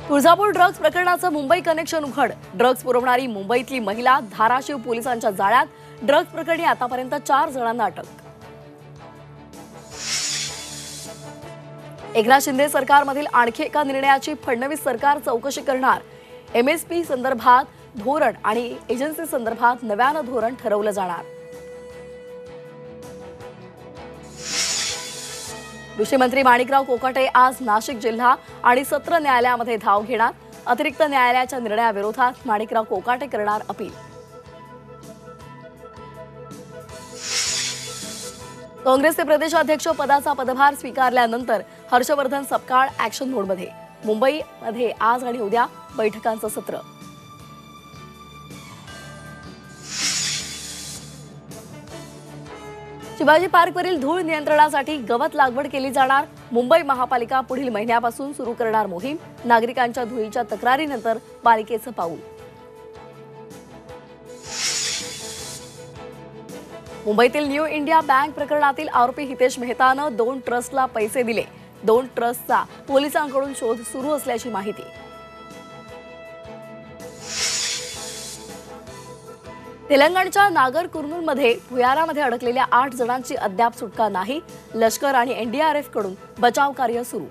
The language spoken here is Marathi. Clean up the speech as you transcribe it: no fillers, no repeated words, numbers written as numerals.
तुळजापूर ड्रग्ज प्रकरणाचं मुंबई कनेक्शन उघड। ड्रग्ज पुरवणारी मुंबईतली महिला धाराशिव पोलिसांच्या जाळ्यात। ड्रग्ज प्रकरणी आतापर्यंत 4 जणांना अटक। एकनाथ शिंदे सरकारमधील आणखी एका निर्णयाची फडणवीस सरकार चौकशी करणार। एमएसपी संदर्भात धोरण आणि एजन्सी संदर्भात नव्यानं धोरण ठरवलं जाणार। कृषी मंत्री माणिकराव कोकाटे आज नाशिक जिल्हा आणि सत्र न्यायालयामध्ये धाव घेणार। अतिरिक्त न्यायालयाच्या निर्णयाविरोधात माणिकराव कोकाटे करणार अपील। काँग्रेसचे प्रदेशाध्यक्ष पदाचा पदभार स्वीकारल्यानंतर हर्षवर्धन सपकाळ ऍक्शन मोडमध्ये। मुंबईमध्ये आज आणि उद्या बैठकांचं सत्र। शिवाजी पार्कवरील धूळ नियंत्रणासाठी गवत लागवड केली जाणार। मुंबई महापालिका पुढील महिन्यापासून सुरू करणार मोहीम। नागरिकांच्या धुळीच्या तक्रारीनंतर पालिकेचं पाऊल। मुंबईतील न्यू इंडिया बँक प्रकरणातील आरोपी हितेश मेहतानं 2 ट्रस्टला पैसे दिले। 2 ट्रस्टचा पोलिसांकडून शोध सुरू असल्याची माहिती। तेलंगणच्या नागर कुर्नूलमध्ये भुयारामध्ये अडकलेल्या 8 जणांची अद्याप सुटका नाही। लष्कर आणि एनडीआरएफ कडून बचाव कार्य सुरू।